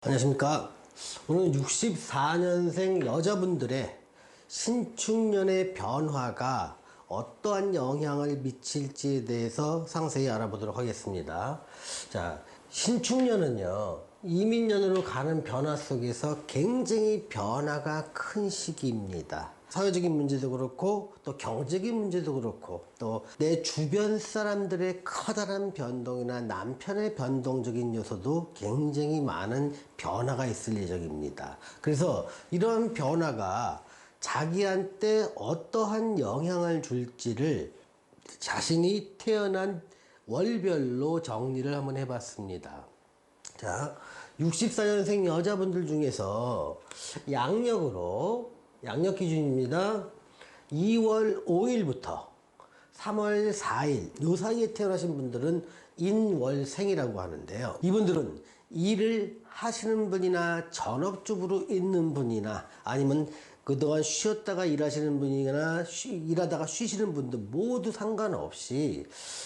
안녕하십니까. 오늘 64년생 여자분들의 신축년의 변화가 어떠한 영향을 미칠지에 대해서 상세히 알아보도록 하겠습니다. 자, 신축년은요, 이민년으로 가는 변화 속에서 굉장히 변화가 큰 시기입니다. 사회적인 문제도 그렇고 또 경제적인 문제도 그렇고 또 내 주변 사람들의 커다란 변동이나 남편의 변동적인 요소도 굉장히 많은 변화가 있을 예정입니다. 그래서 이러한 변화가 자기한테 어떠한 영향을 줄지를 자신이 태어난 월별로 정리를 한번 해봤습니다. 자, 64년생 여자분들 중에서 양력 기준입니다. 2월 5일부터 3월 4일 요 사이에 태어나신 분들은 인월생이라고 하는데요. 이분들은 일을 하시는 분이나 전업주부로 있는 분이나 아니면 그동안 쉬었다가 일하시는 분이나 일하다가 쉬시는 분들 모두 상관없이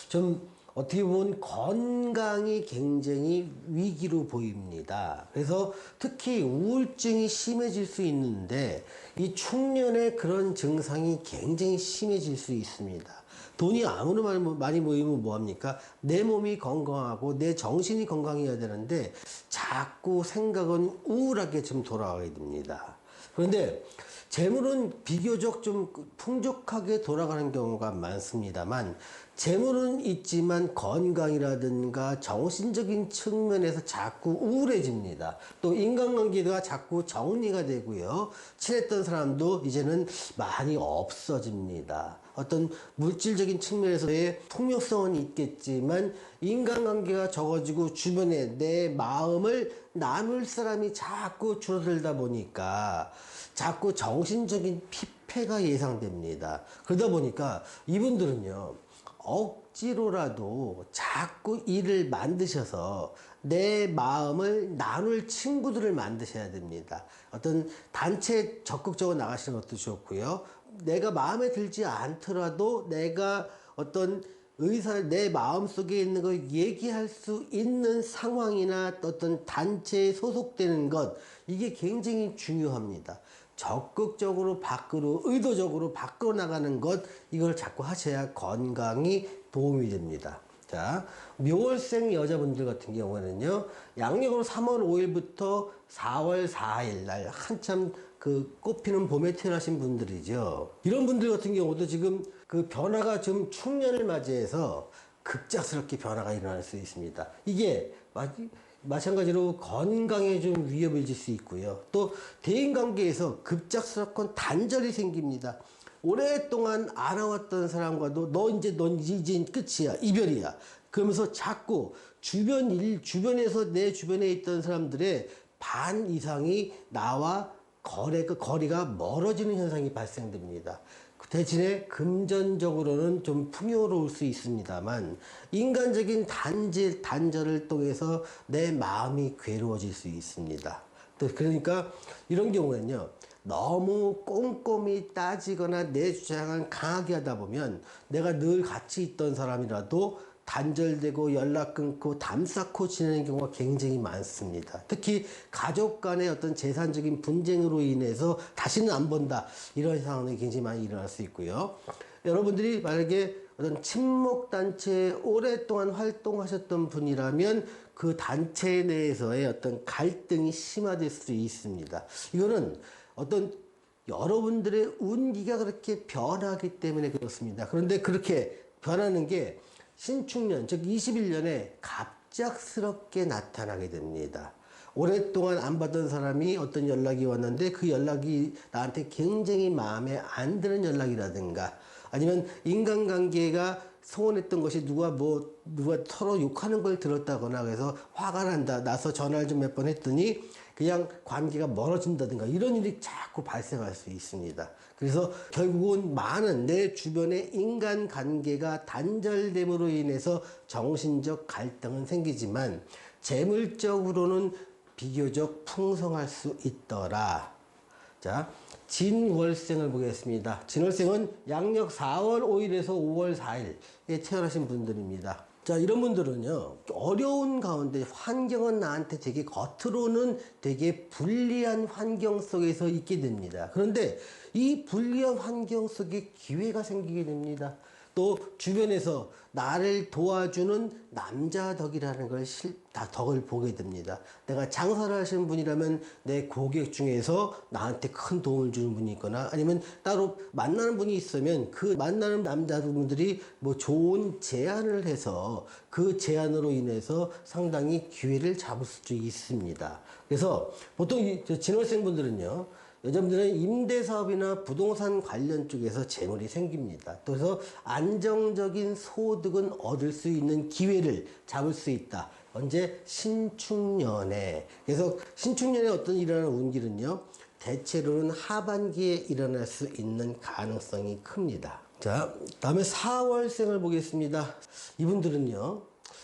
좀 어떻게 보면 건강이 굉장히 위기로 보입니다. 그래서 특히 우울증이 심해질 수 있는데 이 축년에 그런 증상이 굉장히 심해질 수 있습니다. 돈이 아무리 많이 모이면 뭐합니까? 내 몸이 건강하고 내 정신이 건강해야 되는데 자꾸 생각은 우울하게 좀 돌아가게 됩니다. 그런데 재물은 비교적 좀 풍족하게 돌아가는 경우가 많습니다만 재물은 있지만 건강이라든가 정신적인 측면에서 자꾸 우울해집니다. 또 인간관계가 자꾸 정리가 되고요. 친했던 사람도 이제는 많이 없어집니다. 어떤 물질적인 측면에서의 풍요성은 있겠지만 인간관계가 적어지고 주변에 내 마음을 나눌 사람이 자꾸 줄어들다 보니까 자꾸 정신적인 피폐가 예상됩니다. 그러다 보니까 이분들은요, 억지로라도 자꾸 일을 만드셔서 내 마음을 나눌 친구들을 만드셔야 됩니다. 어떤 단체에 적극적으로 나가시는 것도 좋고요. 내가 마음에 들지 않더라도 내가 어떤 의사를 내 마음속에 있는 걸 얘기할 수 있는 상황이나 어떤 단체에 소속되는 것, 이게 굉장히 중요합니다. 적극적으로 밖으로, 의도적으로 밖으로 나가는 것, 이걸 자꾸 하셔야 건강이 도움이 됩니다. 자, 묘월생 여자분들 같은 경우에는요, 양력으로 3월 5일부터 4월 4일 날 한참 그 꽃피는 봄에 태어나신 분들이죠. 이런 분들 같은 경우도 지금 그 변화가 좀 축년을 맞이해서 급작스럽게 변화가 일어날 수 있습니다. 이게 마찬가지로 건강에 좀 위협을 줄 수 있고요. 또 대인관계에서 급작스럽건 단절이 생깁니다. 오랫동안 알아왔던 사람과도 넌 이제 끝이야, 이별이야. 그러면서 자꾸 주변에서 내 주변에 있던 사람들의 반 이상이 나와 거리가 멀어지는 현상이 발생됩니다. 대신에 금전적으로는 좀 풍요로울 수 있습니다만 인간적인 단절을 통해서 내 마음이 괴로워질 수 있습니다. 그러니까 이런 경우에는요, 너무 꼼꼼히 따지거나 내 주장을 강하게 하다 보면 내가 늘 같이 있던 사람이라도 단절되고 연락 끊고 담 쌓고 지내는 경우가 굉장히 많습니다. 특히 가족 간의 어떤 재산적인 분쟁으로 인해서 다시는 안 본다, 이런 상황이 굉장히 많이 일어날 수 있고요. 여러분들이 만약에 어떤 친목단체에 오랫동안 활동하셨던 분이라면 그 단체 내에서의 어떤 갈등이 심화될 수 있습니다. 이거는 어떤 여러분들의 운기가 그렇게 변하기 때문에 그렇습니다. 그런데 그렇게 변하는 게 신축년, 즉 21년에 갑작스럽게 나타나게 됩니다. 오랫동안 안 받던 사람이 어떤 연락이 왔는데 그 연락이 나한테 굉장히 마음에 안 드는 연락이라든가 아니면 인간관계가 소원했던 것이 누가 서로 욕하는 걸 들었다거나 그래서 화가 나서 전화를 좀 몇 번 했더니 그냥 관계가 멀어진다든가 이런 일이 자꾸 발생할 수 있습니다. 그래서 결국은 많은 내 주변의 인간관계가 단절됨으로 인해서 정신적 갈등은 생기지만 재물적으로는 비교적 풍성할 수 있더라. 자, 진월생을 보겠습니다. 진월생은 양력 4월 5일에서 5월 4일에 태어나신 분들입니다. 자, 이런 분들은요, 어려운 가운데 환경은 나한테 되게 겉으로는 되게 불리한 환경 속에서 있게 됩니다. 그런데 이 불리한 환경 속에 기회가 생기게 됩니다. 또 주변에서 나를 도와주는 남자 덕이라는 덕을 보게 됩니다. 내가 장사를 하시는 분이라면 내 고객 중에서 나한테 큰 도움을 주는 분이 있거나 아니면 따로 만나는 분이 있으면 그 만나는 남자분들이 뭐 좋은 제안을 해서 그 제안으로 인해서 상당히 기회를 잡을 수 있습니다. 그래서 보통 진월생 분들은요, 여자분들은 임대사업이나 부동산 관련 쪽에서 재물이 생깁니다. 그래서 안정적인 소득은 얻을 수 있는 기회를 잡을 수 있다. 언제? 신축년에. 그래서 신축년에 어떤 일어나는 운길은요, 대체로는 하반기에 일어날 수 있는 가능성이 큽니다. 자, 다음에 4월생을 보겠습니다. 이분들은요,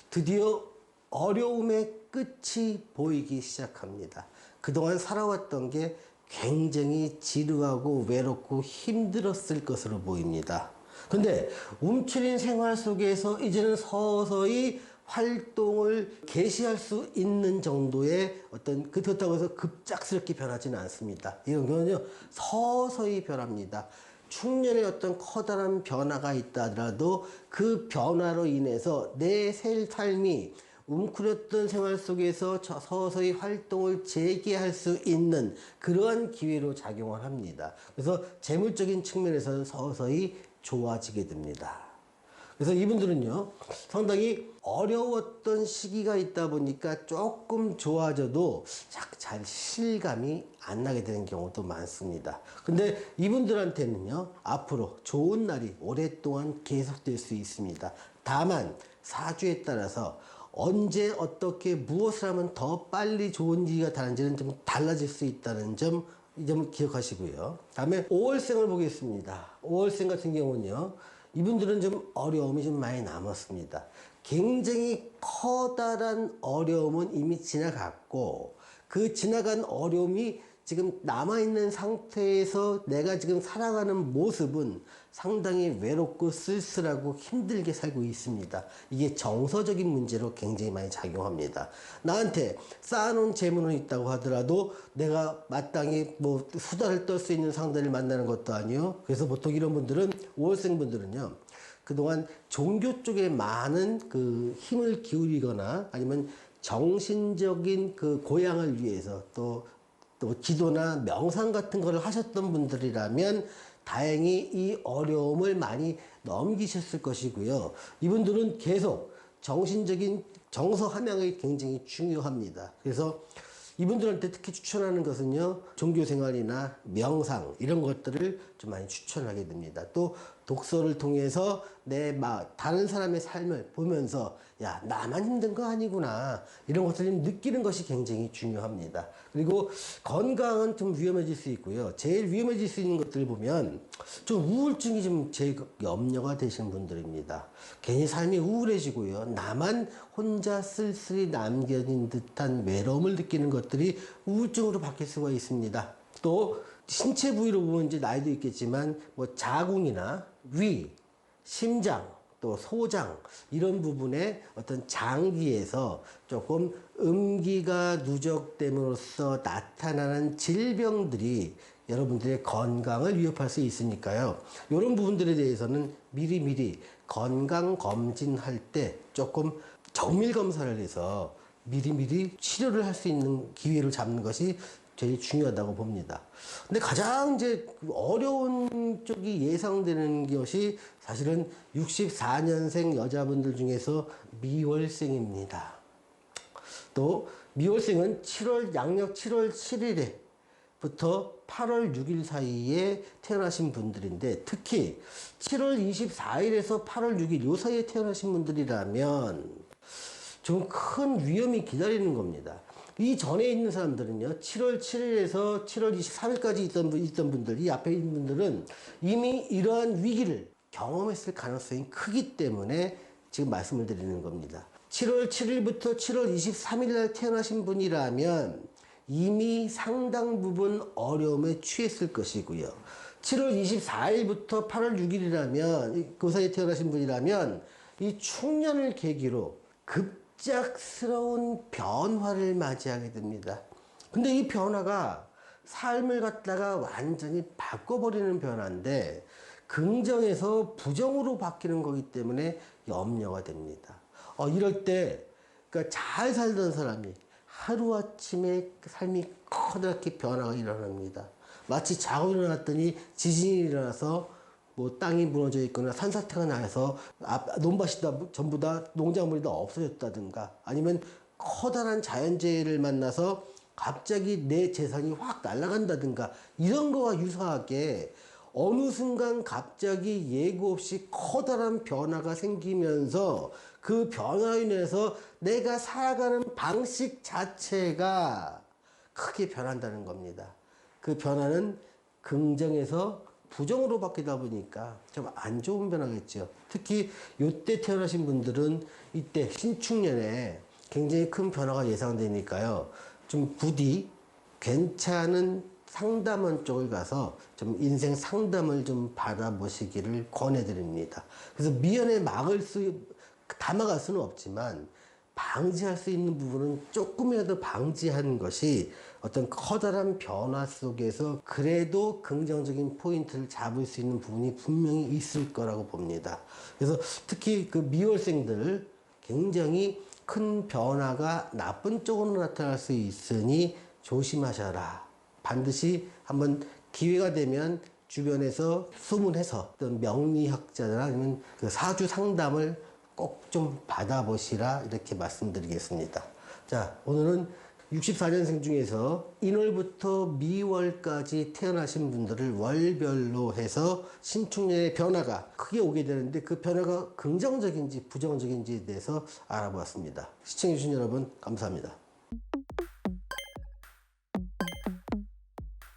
드디어 어려움의 끝이 보이기 시작합니다. 그동안 살아왔던 게 굉장히 지루하고 외롭고 힘들었을 것으로 보입니다. 근데 움츠린 생활 속에서 이제는 서서히 활동을 개시할 수 있는 정도의 그렇다고 해서 급작스럽게 변하지는 않습니다. 이런 경우는요, 서서히 변합니다. 충년에 어떤 커다란 변화가 있다 하더라도 그 변화로 인해서 내 삶이 웅크렸던 생활 속에서 서서히 활동을 재개할 수 있는 그러한 기회로 작용을 합니다. 그래서 재물적인 측면에서는 서서히 좋아지게 됩니다. 그래서 이분들은요, 상당히 어려웠던 시기가 있다 보니까 조금 좋아져도 잘 실감이 안 나게 되는 경우도 많습니다. 근데 이분들한테는요, 앞으로 좋은 날이 오랫동안 계속될 수 있습니다. 다만 사주에 따라서 언제 어떻게 무엇을 하면 더 빨리 좋은 일이 다른지는 좀 달라질 수 있다는 점, 이 점을 기억하시고요. 다음에 5월생을 보겠습니다. 5월생 같은 경우는요, 이분들은 좀 어려움이 좀 많이 남았습니다. 굉장히 커다란 어려움은 이미 지나갔고, 그 지나간 어려움이 지금 남아있는 상태에서 내가 지금 살아가는 모습은 상당히 외롭고 쓸쓸하고 힘들게 살고 있습니다. 이게 정서적인 문제로 굉장히 많이 작용합니다. 나한테 쌓아놓은 재물은 있다고 하더라도 내가 마땅히 뭐 수다를 떨 수 있는 상대를 만나는 것도 아니요. 그래서 보통 이런 분들은, 5월생 분들은요, 그동안 종교 쪽에 많은 그 힘을 기울이거나 아니면 정신적인 그 고양을 위해서 또 기도나 명상 같은 거를 하셨던 분들이라면 다행히 이 어려움을 많이 넘기셨을 것이고요. 이분들은 계속 정신적인 정서 함양이 굉장히 중요합니다. 그래서 이분들한테 특히 추천하는 것은요, 종교 생활이나 명상 이런 것들을 좀 많이 추천하게 됩니다. 또 독서를 통해서 다른 사람의 삶을 보면서 야, 나만 힘든 거 아니구나 이런 것들을 느끼는 것이 굉장히 중요합니다. 그리고 건강은 좀 위험해질 수 있고요. 제일 위험해질 수 있는 것들을 보면 좀 우울증이 좀 제일 염려가 되시는 분들입니다. 괜히 삶이 우울해지고요. 나만 혼자 쓸쓸히 남겨진 듯한 외로움을 느끼는 것들이 우울증으로 바뀔 수가 있습니다. 또 신체 부위로 보면 이제 나이도 있겠지만 뭐 자궁이나 위, 심장, 또 소장 이런 부분에 어떤 장기에서 조금 음기가 누적됨으로써 나타나는 질병들이 여러분들의 건강을 위협할 수 있으니까요. 이런 부분들에 대해서는 미리미리 건강 검진할 때 조금 정밀 검사를 해서 미리미리 치료를 할 수 있는 기회를 잡는 것이 제일 중요하다고 봅니다. 근데 가장 이제 어려운 쪽이 예상되는 것이 사실은 64년생 여자분들 중에서 미월생입니다. 또 미월생은 양력 7월 7일에부터 8월 6일 사이에 태어나신 분들인데, 특히 7월 24일에서 8월 6일 요 사이에 태어나신 분들이라면 좀 큰 위험이 기다리는 겁니다. 이 전에 있는 사람들은요, 7월 7일에서 7월 23일까지 있던 분들, 이 앞에 있는 분들은 이미 이러한 위기를 경험했을 가능성이 크기 때문에 지금 말씀을 드리는 겁니다. 7월 7일부터 7월 23일 날 태어나신 분이라면 이미 상당 부분 어려움에 취했을 것이고요. 7월 24일부터 8월 6일이라면, 그 사이에 태어나신 분이라면 이 충년을 계기로 급작스러운 변화를 맞이하게 됩니다. 근데 이 변화가 삶을 갖다가 완전히 바꿔버리는 변화인데 긍정에서 부정으로 바뀌는 거기 때문에 염려가 됩니다. 이럴 때 그러니까 잘 살던 사람이 하루아침에 삶이 커다랗게 변화가 일어납니다. 마치 자고 일어났더니 지진이 일어나서 뭐 땅이 무너져 있거나 산사태가 나서 논밭이 다 전부 다 농작물이 다 없어졌다든가 아니면 커다란 자연재해를 만나서 갑자기 내 재산이 확 날아간다든가 이런 거와 유사하게 어느 순간 갑자기 예고 없이 커다란 변화가 생기면서 그 변화로 인해서 내가 살아가는 방식 자체가 크게 변한다는 겁니다. 그 변화는 긍정에서 부정으로 바뀌다 보니까 좀 안 좋은 변화겠죠. 특히 이때 태어나신 분들은 이때 신축년에 굉장히 큰 변화가 예상되니까요. 좀 부디 괜찮은 상담원 쪽을 가서 좀 인생 상담을 좀 받아보시기를 권해드립니다. 그래서 미연에 다 막을 수는 없지만 방지할 수 있는 부분은 조금이라도 방지하는 것이 어떤 커다란 변화 속에서 그래도 긍정적인 포인트를 잡을 수 있는 부분이 분명히 있을 거라고 봅니다. 그래서 특히 그 미월생들 굉장히 큰 변화가 나쁜 쪽으로 나타날 수 있으니 조심하셔라. 반드시 한번 기회가 되면 주변에서 소문해서 어떤 명리학자나 아니면 그 사주 상담을 꼭 좀 받아보시라 이렇게 말씀드리겠습니다. 자, 오늘은 64년생 중에서 인월부터 미월까지 태어나신 분들을 월별로 해서 신축년의 변화가 크게 오게 되는데 그 변화가 긍정적인지 부정적인지에 대해서 알아보았습니다. 시청해주신 여러분 감사합니다.